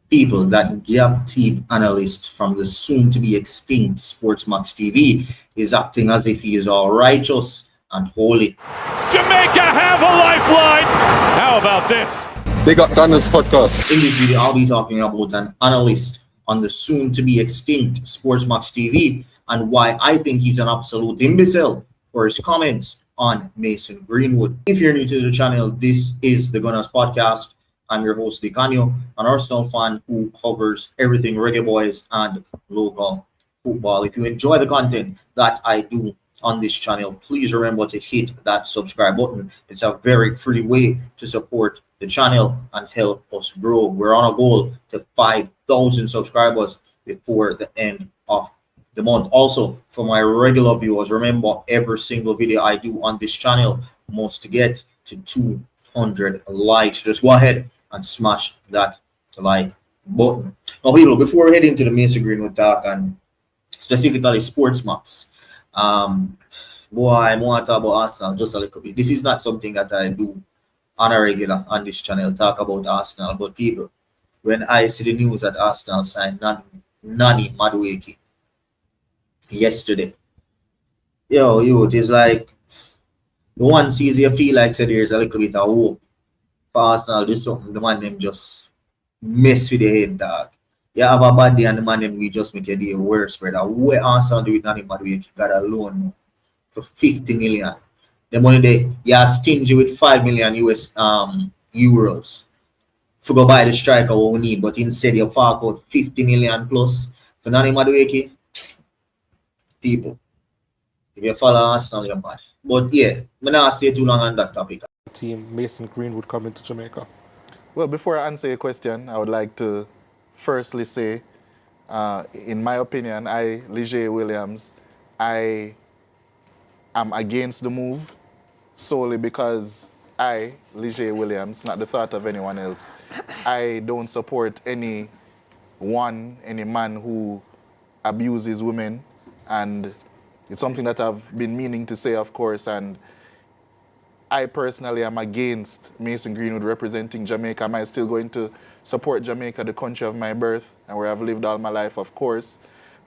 People, that gap-teeth analyst from the soon-to-be extinct SportsMax TV is acting as if he is all righteous and holy. Jamaica have a lifeline. How about this? They got Gunnaz podcast. In this video, I'll be talking about an analyst on the soon-to-be extinct SportsMax TV and why I think he's an absolute imbecile for his comments on Mason Greenwood. If you're new to the channel, this is the Gunnaz podcast. I'm your host, Dicanio, an Arsenal fan who covers everything Reggae Boyz and local football. If you enjoy the content that I do on this channel, please remember to hit that subscribe button. It's a very free way to support the channel and help us grow. We're on a goal to 5,000 subscribers before the end of the month. Also, for my regular viewers, remember every single video I do on this channel must get to 200 likes. Just go ahead and smash that like button. Now, people, before we head into the Mason Greenwood talk and specifically SportsMax, boy, I want to talk about Arsenal just a little bit. This is not something that I do on a regular on this channel, talk about Arsenal. But people, when I see the news that Arsenal signed Nani Madueke yesterday, it is like the one sees you feel like said there's a little bit of hope for Arsenal. Do something, the man them just mess with the head, dog. You have a bad day and the man them we just make your day worse, brother. Where Arsenal do with Nani Madueke got a loan for 50 million. The money they are stingy with 5 million US euros for go buy the striker what we need, but instead you fork out 50 million plus for Nani Madueke. People, if you follow Arsenal, you're mad. But yeah, I'm not stay too long on that topic. Team Mason Greenwood coming to Jamaica. Well, before I answer your question, I would like to firstly say, in my opinion, Leijeigh Williams, I am against the move solely because Leijeigh Williams, not the thought of anyone else, I don't support any man who abuses women, and it's something that I've been meaning to say, of course, and I personally am against Mason Greenwood representing Jamaica. Am I still going to support Jamaica, the country of my birth, and where I've lived all my life, of course,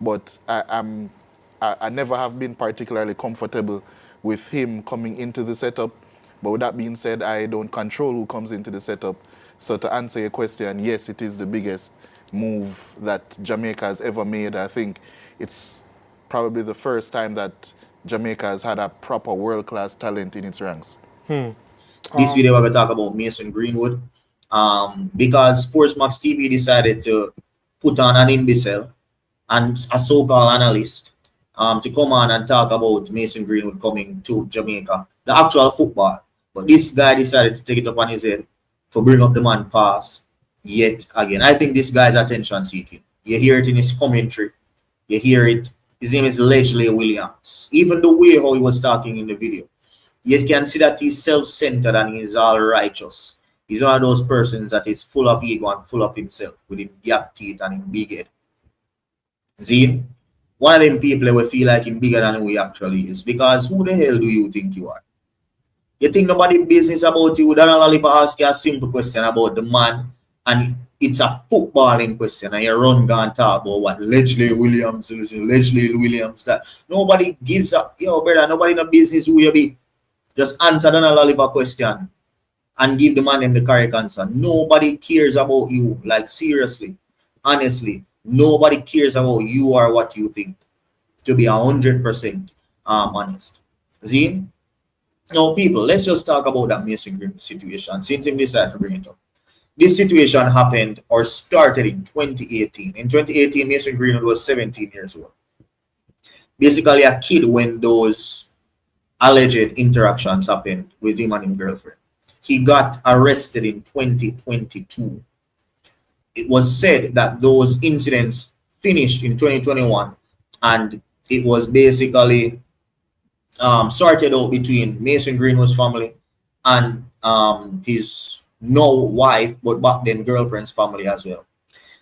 but I never have been particularly comfortable with him coming into the setup. But with that being said, I don't control who comes into the setup. So to answer your question, yes, it is the biggest move that Jamaica has ever made. I think it's probably the first time that Jamaica has had a proper world-class talent in its ranks. This video we're going to talk about Mason Greenwood because SportsMax TV decided to put on an imbecile and a so-called analyst to come on and talk about Mason Greenwood coming to Jamaica, the actual football. But this guy decided to take it up on his head for bring up the man past yet again. I think this guy's attention seeking. You hear it in his commentary. You hear it. His name is Leijeigh Williams. Even the way how he was talking in the video, you can see that he's self-centered and he's all righteous. He's one of those persons that is full of ego and full of himself with him gap teeth and him big head. See? One of them people who feel like him bigger than he actually is. Because who the hell do you think you are? You think nobody business about you? Then I'll ask you a simple question about the man, and it's a footballing question, and you run and talk about what Leijeigh Williams, that nobody gives up. Yo, brother, nobody in the business who you be. Just answer the Lalipa question and give the man the correct answer. Nobody cares about you. Like, seriously, honestly, nobody cares about you or what you think. To be 100% honest. See? Now, people, let's just talk about that Mason Greenwood situation since he decided to bring it up. This situation happened or started in 2018. In 2018, Mason Greenwood was 17 years old. Basically, a kid when those alleged interactions happened with him and his girlfriend. He got arrested in 2022. It was said that those incidents finished in 2021, and it was basically sorted out between Mason Greenwood's family and his now wife, but back then girlfriend's family as well.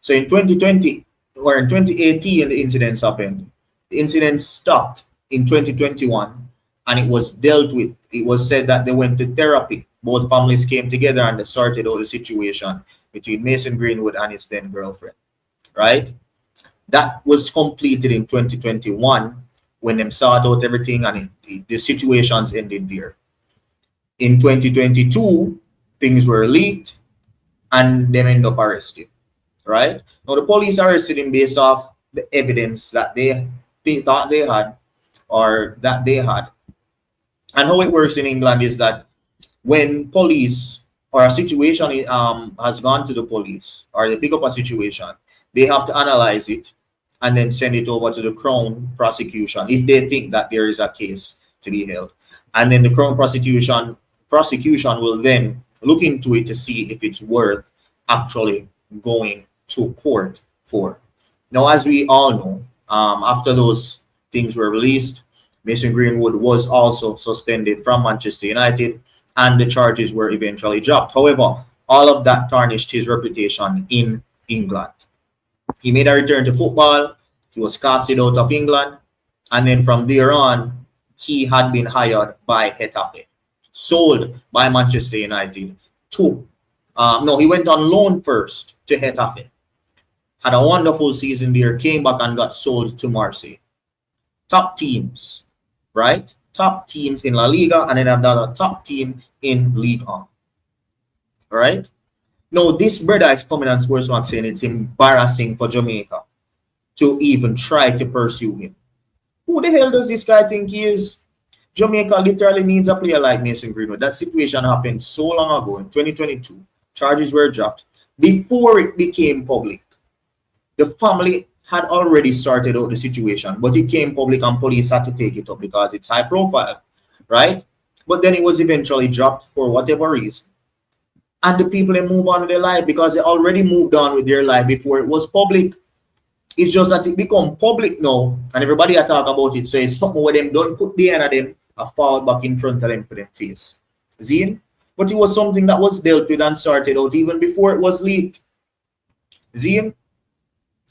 So in 2020 or in 2018, the incidents happened. The incidents stopped in 2021 and it was dealt with. It was said that they went to therapy. Both families came together and they sorted out the situation between Mason Greenwood and his then girlfriend, right? That was completed in 2021 when them sought out everything and the situations ended there. In 2022, things were leaked and them end up arrested, right? Now the police arrested him based off the evidence that they thought they had or that they had. And how it works in England is that when police or a situation has gone to the police or they pick up a situation, they have to analyze it and then send it over to the Crown prosecution if they think that there is a case to be held. And then the Crown prosecution will then look into it to see if it's worth actually going to court for. Now, as we all know, after those things were released, Mason Greenwood was also suspended from Manchester United and the charges were eventually dropped. However, all of that tarnished his reputation in England. He made a return to football. He was casted out of England. And then from there on, he had been hired by Getafe, sold by Manchester United to, he went on loan first to Getafe. Had a wonderful season there, came back and got sold to Marseille. Top teams, right? Top teams in La Liga and then another top team in Ligue 1. Right? Now, this brother is coming on SportsMax saying it's embarrassing for Jamaica to even try to pursue him. Who the hell does this guy think he is? Jamaica literally needs a player like Mason Greenwood. That situation happened so long ago in 2022. Charges were dropped. Before it became public, the family had already sorted out the situation, but it came public and police had to take it up because it's high profile, right? But then it was eventually dropped for whatever reason. And the people, they move on with their life because they already moved on with their life before it was public. It's just that it become public now and everybody talk about it. So it's something where them don't put the end of them and fall back in front of them for them face. See? But it was something that was dealt with and sorted out even before it was leaked. See?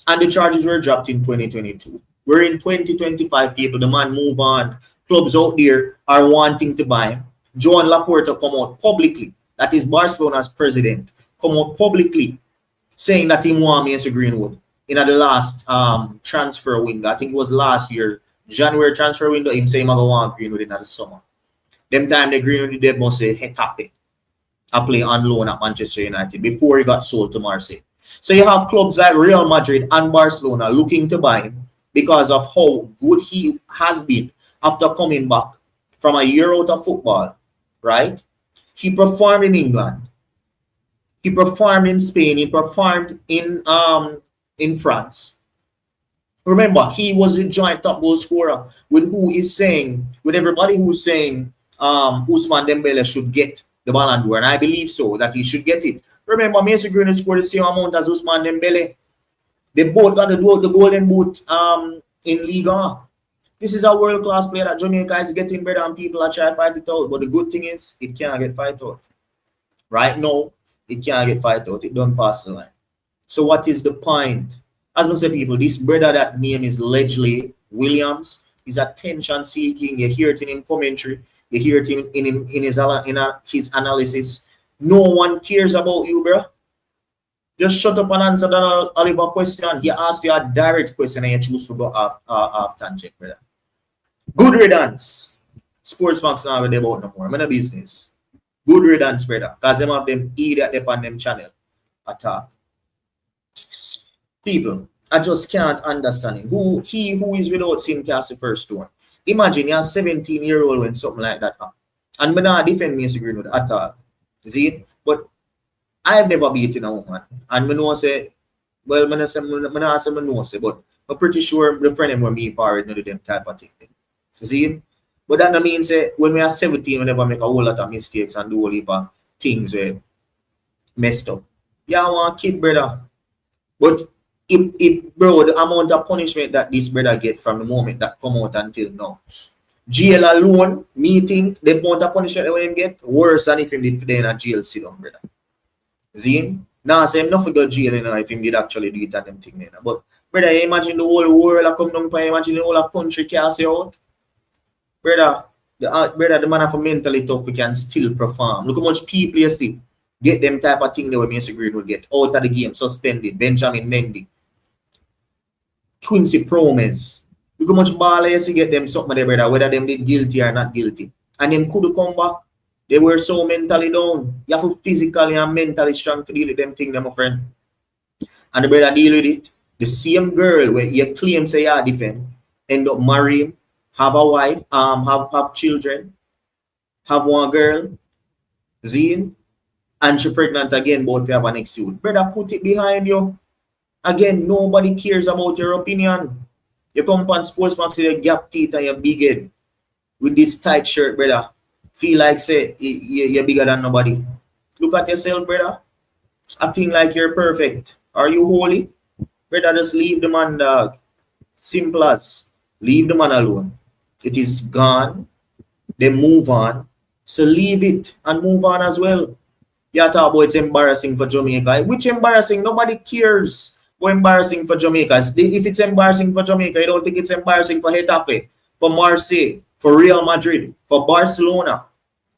And the charges were dropped in 2022. We're in 2025, people. The man move on. Clubs out there are wanting to buy him. Joan Laporta come out publicly, that is Barcelona's president, come out publicly saying that he want Mason Greenwood in the last transfer window. I think it was last year, January transfer window. Him saying I go want Greenwood in the summer. Them time the Greenwood they must say Getafe. I play on loan at Manchester United before he got sold to Marseille. So you have clubs like Real Madrid and Barcelona looking to buy him because of how good he has been after coming back from a year out of football, right? He performed in England. He performed in Spain. He performed in France. Remember, he was a joint top goal scorer with everybody who's saying Ousmane Dembele should get the Ballon d'Or, and I believe so, that he should get it. Remember, Mason Greenwood scored the same amount as Ousmane Dembele. They both got the golden boot in Ligue 1. This is a world-class player that Jamaica is getting better and people are trying to fight it out. But the good thing is, it can't get fight out. Right now, it can't get fight out. It don't pass the line. So what is the point? As I say, people, this brother that name is Leijeigh Williams. He's attention-seeking. You hear it in his commentary. You hear it in his analysis. No one cares about you, bro. Just shut up and answer that Oliver question. He asked you a direct question and you choose to go off tangent, brother. Good riddance. SportsMax now with about no more. I'm in a business. Good riddance, brother. Because them have them idiot up on them channel. Attack. People, I just can't understand him. Who is without sin cast the first stone. Imagine you're a 17-year-old when something like that happens. And I'm not defend Mason Greenwood at all. See? But I've never beaten a woman. And I know say, well, I know say, but I'm pretty sure the friend with me parried none of them type of thing. See? But that means when we are 17, we never make a whole lot of mistakes and do a whole heap of things messed up. Yeah, I want a kid, brother. But bro, the amount of punishment that this brother get from the moment that come out until now. Jail alone, meeting, the amount of punishment that him get, worse than if him did for in a jail sit down, brother. See him? Now say him not for go jail, you know, if him did actually do it and them thing, you know. But brother, you imagine the whole world come down for you, imagine the whole country cast you out. Brother, the man have a mentally tough, we can still perform. Look how much people you see get them type of thing that where Mason Greenwood get out of the game, suspended, Benjamin Mendy, Quincy Promes. Look how much ball you get them something there, brother, whether them did guilty or not guilty. And them could come back. They were so mentally down. You have to physically and mentally strong to deal with them thing, my friend. And the brother deal with it. The same girl where you claim say you defend, end up marrying, have a wife, have children, have one girl, Zine, and she pregnant again, both have an next youth. Brother, put it behind you. Again, nobody cares about your opinion. You come on SportsMax with your gap teeth and your big head with this tight shirt, brother. Feel like say you're bigger than nobody. Look at yourself, brother. Acting like you're perfect. Are you holy? Brother, just leave the man, dog. Simple as. Leave the man alone. It is gone. Then move on. So leave it and move on as well. You talk about it's embarrassing for Jamaica. Which embarrassing? Nobody cares. Or embarrassing for Jamaica. If it's embarrassing for Jamaica, you don't think it's embarrassing for Getafe, for Marseille, for Real Madrid, for Barcelona,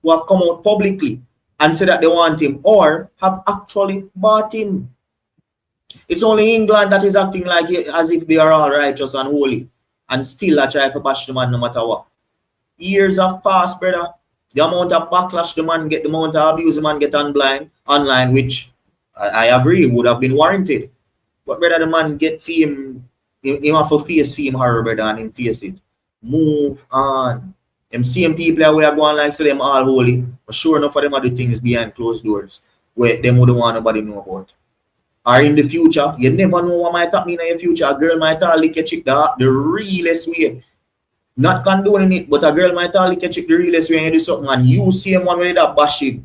who have come out publicly and said that they want him or have actually bought him. It's only England that is acting like as if they are all righteous and holy and still a try to bash the man no matter what. Years have passed, brother. The amount of backlash the man get, the amount of abuse the man get online, which I agree would have been warranted. But brother, the man get fame, him have to face fame horror, brother, and him face it. Move on. Them same people that we are going like say them all holy, but sure enough for them are the things behind closed doors where them wouldn't want nobody know about. Or in the future, you never know what might happen in your future. A girl might lick a chick the realest way. Not condoning it, but a girl might lick a chick the realest way and you do something and you see him one way that bash it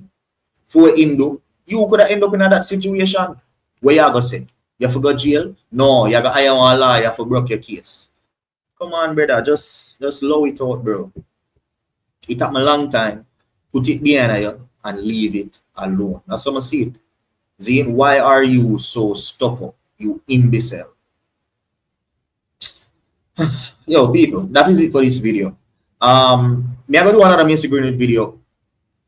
for Indo. You could have end up in that situation. Where you gonna say? You have to go jail? No, you have to hire one lawyer for broke your case. Come on, brother, just low it out, bro. It took me a long time. Put it behind you and leave it alone. That's how I see it. Zane, why are you so stuck up? You imbecile. Yo, people, that is it for this video. Me I gonna do another Mason Greenwood video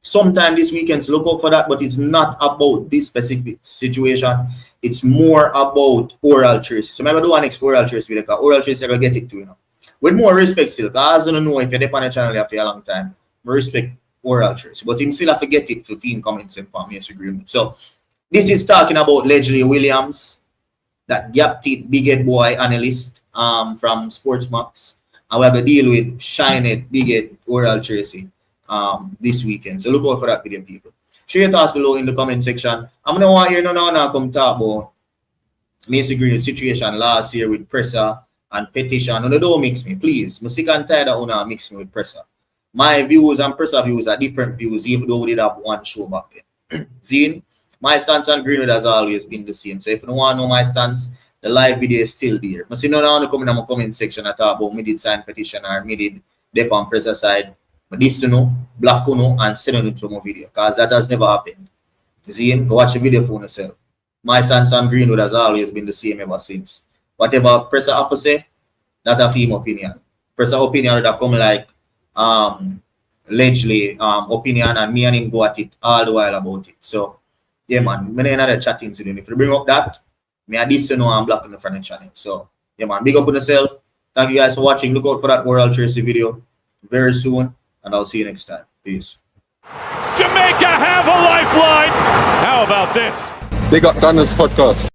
sometime this weekend, so look out for that, but it's not about this specific situation. It's more about oral trace. So I'm gonna do an next oral trace video because oral trace I gonna get it to, you know. With more respect still, because I don't know if you're on the channel for a long time. I respect oral trace. But him still have to get it for film comments and for Mason Greenwood. So this is talking about Leijeigh Williams, that gap teeth big head boy analyst from SportsMax. And we're going to deal with Shine big head oral Tracy this weekend. So look out for that video, people. Share your thoughts below in the comment section. I'm going to want to hear now come talk about Mason Greenwood's situation last year with Presser and Petition. No, don't mix me, please. I'm sick and tired of mix me with Presser. My views and Presser views are different views, even though we did have one show back then. Zine, my stance on Greenwood has always been the same. So if you don't want to know my stance, the live video is still there. I see no one come in my comment section and talk about me did sign petition or me did dep on Presser side. But this black and send it to my video because that has never happened. Zine, go watch the video for yourself. My stance on Greenwood has always been the same ever since. Whatever Presser have to say, that's a film opinion. Presser opinion that come like Leijeigh opinion, and me and him go at it all the while about it. So yeah, man, me another chatting to them. If you bring up that, me I this I'm blocking the front channel. So yeah, man, big up on yourself. Thank you guys for watching. Look out for that oral Tracy video very soon, and I'll see you next time. Peace. Jamaica have a lifeline. How about this? They got Gunnaz podcast.